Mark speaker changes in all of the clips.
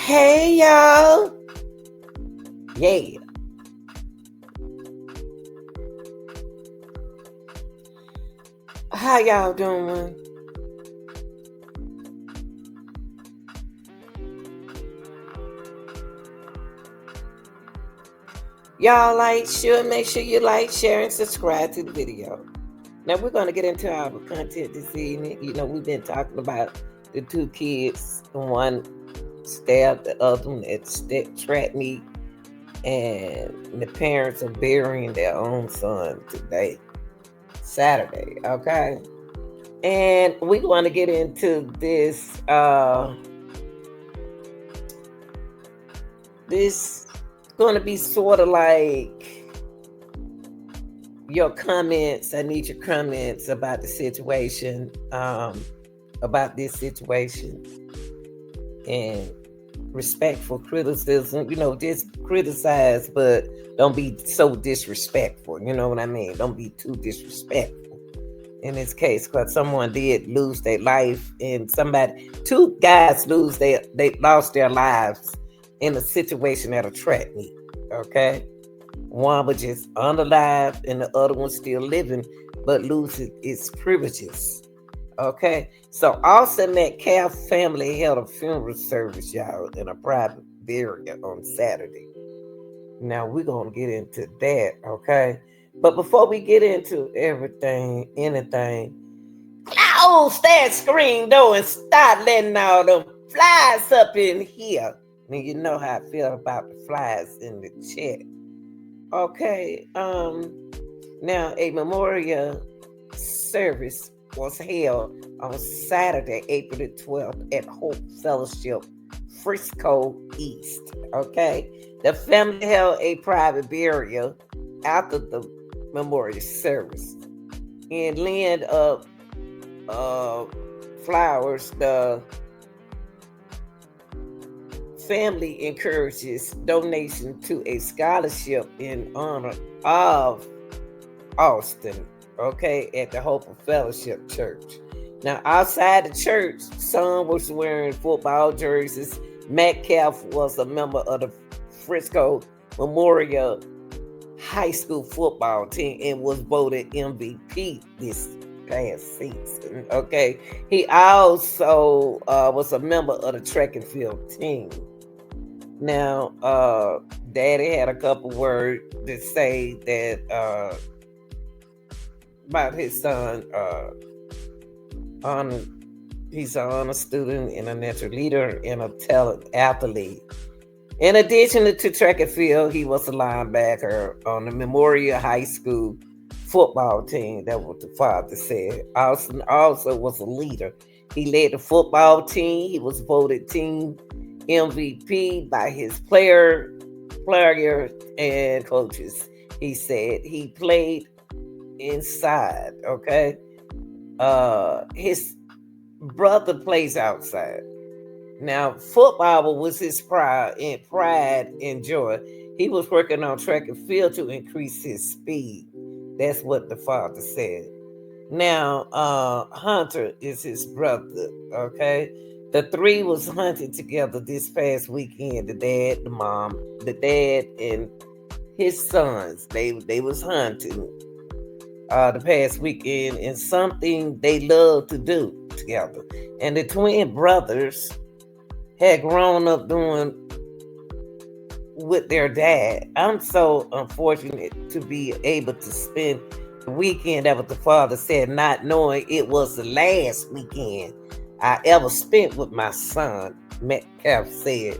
Speaker 1: Hey y'all. Yeah. How y'all doing? Y'all make sure you like, share, and subscribe to the video. Now we're gonna get into our content this evening. We've been talking about the two kids. One stabbed the other one at track meet, and the parents are burying their own son today, Saturday. Okay. And we want to get into this this going to be sort of like your comments. I need your comments about the situation, about this situation, and respectful criticism. Just criticize, but don't be so disrespectful. You know what I mean? Don't be too disrespectful in this case, because someone did lose their life, and two guys they lost their lives in a situation at a track meet. Okay, one was just unalive, and the other one still living, but loses its privileges. Okay, so also Metcalf family held a funeral service, y'all, in a private burial on Saturday. Now we're gonna get into that, okay? But before we get into anything, close that screen door and start letting all them flies up in here. And you know how I feel about the flies in the chat. Okay, now a memorial service was held on Saturday, April the 12th at Hope Fellowship, Frisco East. Okay, the family held a private burial after the memorial service and land of flowers. The family encourages donation to a scholarship in honor of Austin, okay, at the Hope of Fellowship Church. Now, outside the church, some was wearing football jerseys. Metcalf was a member of the Frisco Memorial High School football team and was voted MVP this past season. Okay, he also was a member of the track and field team. Now, Daddy had a couple words to say that about his son. He's an honor student and a natural leader and a talent athlete. In addition to track and field, he was a linebacker on the Memorial High School football team. That's what the father said. Austin also was a leader. He led the football team. He was voted team MVP by his players and coaches. He said he played inside. Okay, his brother plays outside. Now, football was his pride and joy. He was working on track and field to increase his speed. That's what the father said. Now, Hunter is his brother, okay? The three was hunting together this past weekend. The dad, the mom, the dad, and his sons. They was hunting the past weekend, and something they love to do together. And the twin brothers had grown up doing with their dad. I'm so unfortunate to be able to spend the weekend, that what the father said, not knowing it was the last weekend I ever spent with my son, Metcalf said.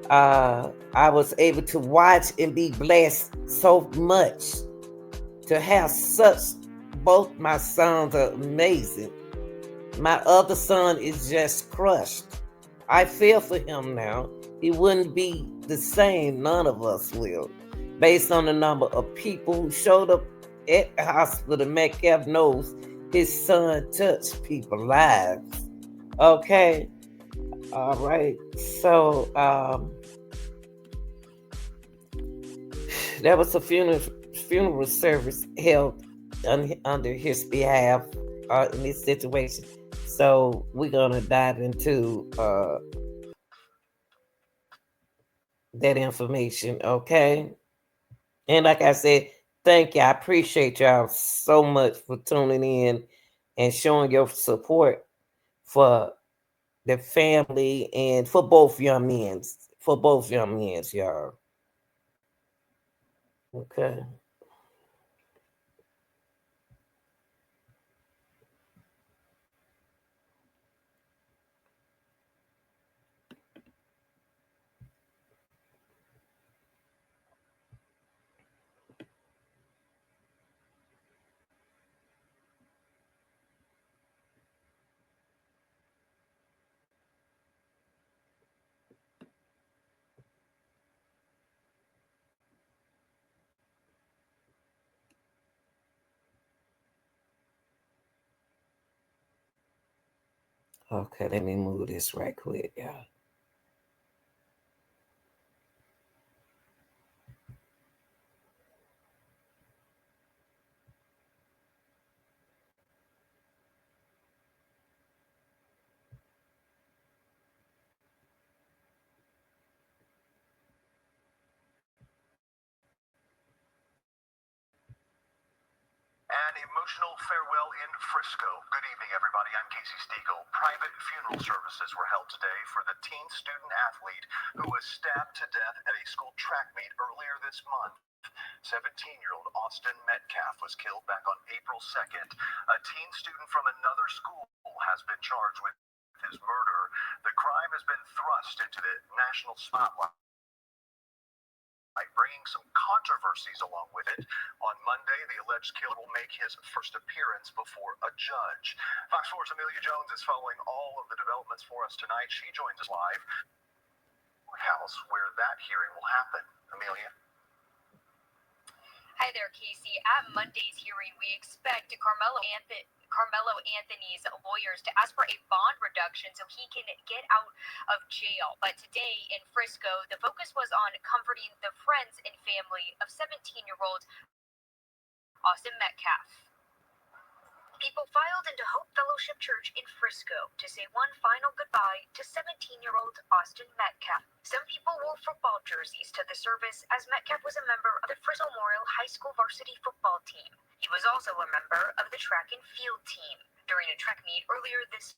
Speaker 1: I was able to watch and be blessed so much to have both my sons are amazing. My other son is just crushed. I feel for him now. He wouldn't be the same. None of us will. Based on the number of people who showed up at the hospital, Metcalf knows his son touched people's lives. Okay. All right. So there was a funeral service held under his behalf in this situation. So we're gonna dive into that information, okay? And like I said, thank you. I appreciate y'all so much for tuning in and showing your support for the family and for both young men. For both young men, y'all. Okay. Okay, let me move this right quick, y'all.
Speaker 2: An emotional farewell in Frisco. Good evening, everybody. I'm Casey Stiegel. Private funeral services were held today for the teen student athlete who was stabbed to death at a school track meet earlier this month. 17-year-old Austin Metcalf was killed back on April 2nd. A teen student from another school has been charged with his murder. The crime has been thrust into the national spotlight, bringing some controversies along with it. On Monday, the alleged killer will make his first appearance before a judge. Fox 4's Amelia Jones is following all of the developments for us tonight. She joins us live at the house where that hearing will happen. Amelia?
Speaker 3: Hi there, Casey. At Monday's hearing, we expect Carmelo Anthony's lawyers to ask for a bond reduction so he can get out of jail. But today in Frisco, the focus was on comforting the friends and family of 17-year-old Austin Metcalf. People filed into Hope Fellowship Church in Frisco to say one final goodbye to 17-year-old Austin Metcalf. Some people wore football jerseys to the service as Metcalf was a member of the Frisco Memorial High School varsity football team. He was also a member of the track and field team. During a track meet earlier this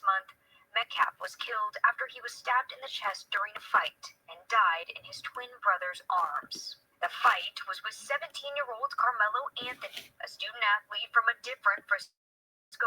Speaker 3: month, Metcalf was killed after he was stabbed in the chest during a fight and died in his twin brother's arms. The fight was with 17-year-old Carmelo Anthony, a student athlete from a different Frisco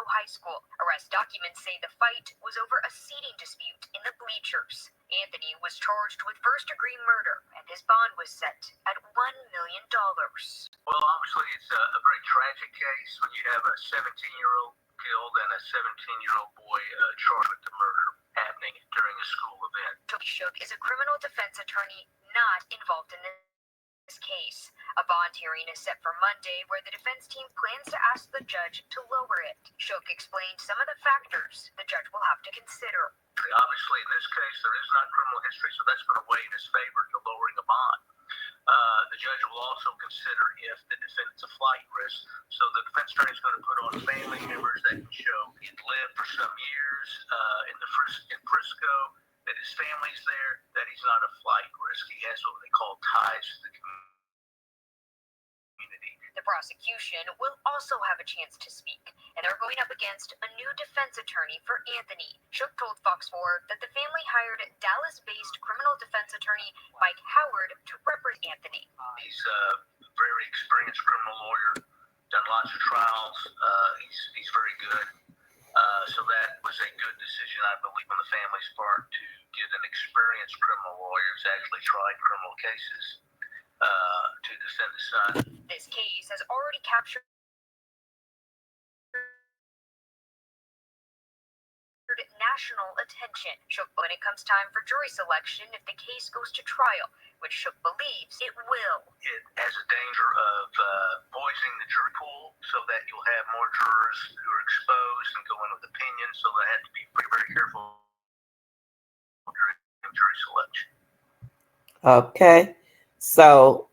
Speaker 3: high school. Arrest documents say the fight was over a seating dispute in the bleachers. Anthony was charged with first-degree murder, and his bond was set at $1 million.
Speaker 2: Well, obviously, it's a very tragic case when you have a 17-year-old killed and a 17-year-old boy charged with the murder happening during a school event.
Speaker 3: Toby Shook is a criminal defense attorney not involved in this case. A bond hearing is set for Monday where the defense team plans to ask the judge to lower it. Shook explained some of the factors the judge will have to consider.
Speaker 2: Obviously, in this case, there is not criminal history, so that's going to weigh in his favor to lowering a bond. The judge will also consider if the defendant's a flight risk. So the defense attorney is going to put on family members that can show he'd lived for some years in Frisco, that his family's there, that he's not a flight risk. He has what they call ties to the community.
Speaker 3: The prosecution will also have a chance to speak, and they're going up against a new defense attorney for Anthony. Shook told Fox 4 that the family hired Dallas-based criminal defense attorney Mike Howard to represent Anthony.
Speaker 2: He's a very experienced criminal lawyer, done lots of trials. He's very good. So that was a good decision, I believe, on the family's part to get an experienced criminal lawyer who's actually tried criminal cases to defend his son.
Speaker 3: This case has already captured national attention. Shook, when it comes time for jury selection, if the case goes to trial, which Shook believes it will.
Speaker 2: It has a danger of poisoning the jury pool so that you'll have more jurors who are exposed and go in with opinions, so they have to be very, very careful during jury selection.
Speaker 1: Okay. So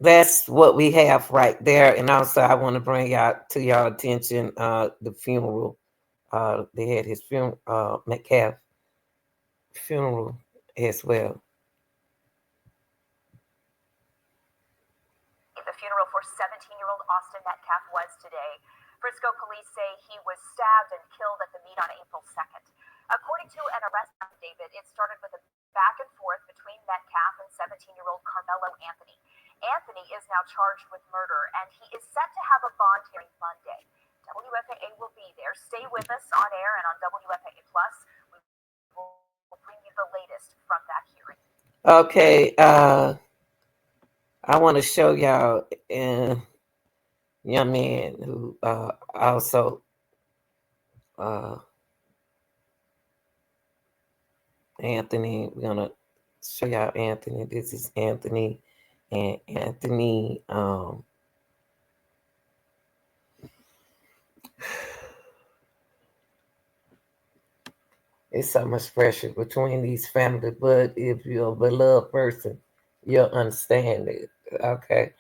Speaker 1: that's what we have right there. And also I want to bring out to y'all attention the funeral. They had his funeral, Metcalf funeral as well.
Speaker 3: The funeral for 17-year-old Austin Metcalf was today. Frisco police say he was stabbed and killed at the meet on April 2nd. According to an arrest affidavit, it started with a back and forth between Metcalf and 17-year-old Carmelo Anthony. Anthony is now charged with murder, and he is set to have a bond hearing Monday. WFAA will be there. Stay with us on air and on WFAA Plus. We will bring you the latest from that hearing.
Speaker 1: Okay, I want to show y'all a young man who also Anthony. We're gonna show y'all Anthony. This is Anthony, and Anthony. It's so much pressure between these families, but if you're a beloved person, you'll understand it. Okay.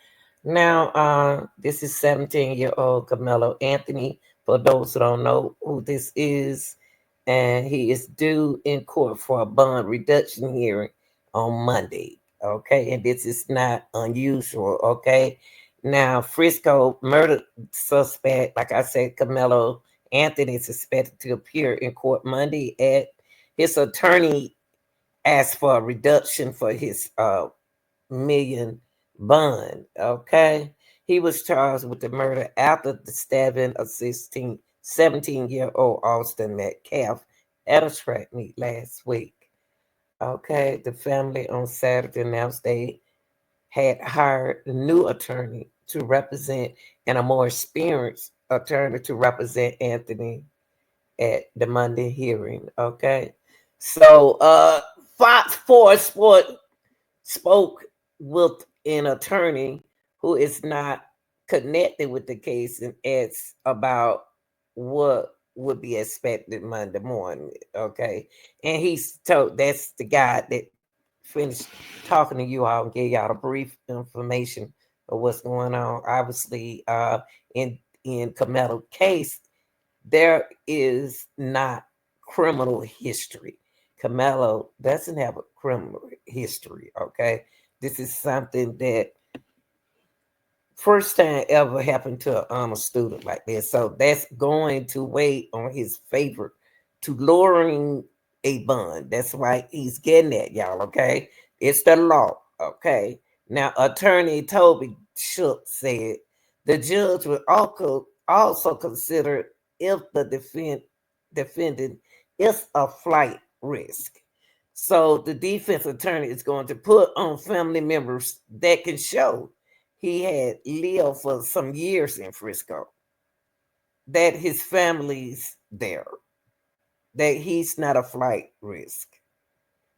Speaker 1: Now, this is 17-year-old Carmelo Anthony. For those who don't know who this is, and he is due in court for a bond reduction hearing on Monday. Okay, and this is not unusual. Okay, now Frisco murder suspect, like I said, Carmelo Anthony is expected to appear in court Monday. At his attorney asked for a reduction for his million bond. Okay, he was charged with the murder after the stabbing of 17-year-old Austin Metcalf at a track meet last week. Okay, the family on Saturday announced they had hired a new attorney to represent and a more experienced attorney to represent Anthony at the Monday hearing. Okay, so Fox 4 Sport spoke with an attorney who is not connected with the case and asked about what would be expected Monday morning. Okay, and he's told that's the guy that finished talking to you all and gave y'all a brief information of what's going on. Obviously, in Carmelo's case, there is not criminal history. Carmelo doesn't have a criminal history. Okay, this is something that first time ever happened to an honor student like this. So that's going to weigh on his favor to lowering a bond. That's why he's getting that, y'all. Okay, it's the law. Okay, now attorney Toby Shook said the judge would also consider if the defendant is a flight risk. So the defense attorney is going to put on family members that can show he had lived for some years in Frisco, that his family's there, that he's not a flight risk.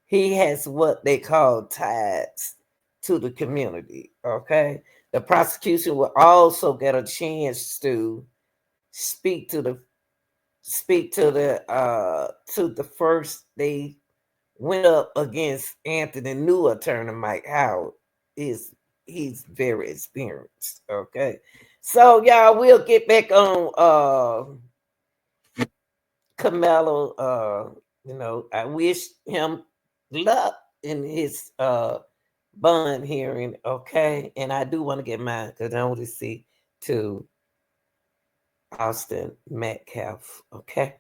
Speaker 1: He has what they call ties to the community. Okay. The prosecution will also get a chance to speak to the first they went up against Anthony new attorney Mike Howard. He's very experienced. Okay. So y'all we'll get back on Carmelo. I wish him luck in his bond hearing. Okay. And I do want to get mine because I want to see to Austin Metcalf. Okay.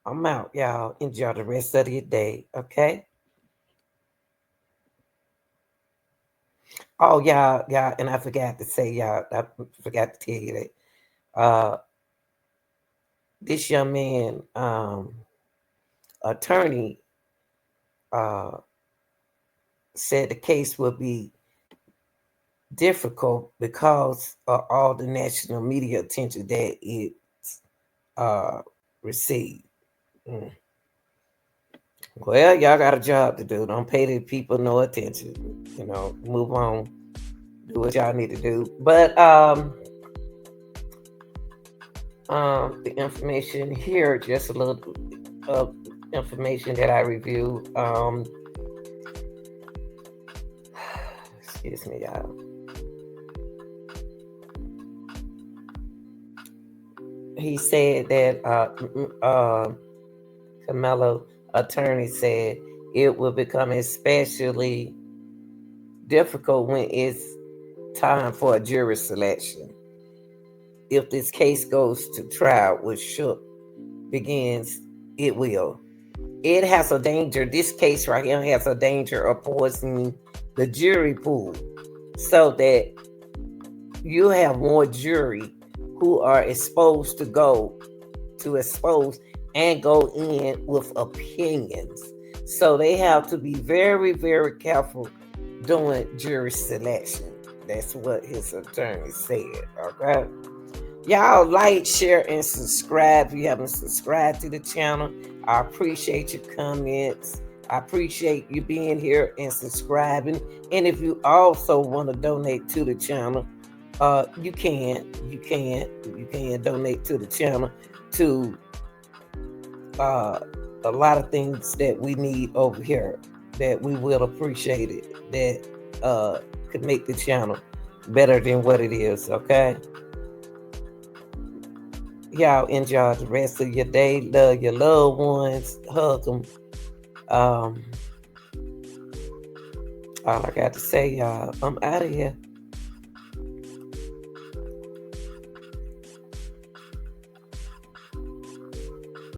Speaker 1: I'm out, y'all. Enjoy the rest of your day. Okay. Oh, y'all, and I forgot to say, y'all, I forgot to tell you that this young man, attorney, said the case will be difficult because of all the national media attention that it received. Well, y'all got a job to do. Don't pay the people no attention. Move on. Do what y'all need to do. But the information here, just a little information that I reviewed. Excuse me, y'all. He said that Carmelo attorney said it will become especially difficult when it's time for a jury selection. If this case goes to trial, which should begins, it will. It has a danger. This case right here has a danger of poisoning the jury pool, so that you have more jury who are exposed to expose and go in with opinions. So they have to be very, very careful doing jury selection. That's what his attorney said. Okay. Y'all like, share, and subscribe if you haven't subscribed to the channel. I appreciate your comments. I appreciate you being here and subscribing. And if you also want to donate to the channel, you can donate to the channel to a lot of things that we need over here, that we will appreciate it, that could make the channel better than what it is. Okay, y'all enjoy the rest of your day. Love your loved ones, hug them. All I got to say, y'all, I'm out of here.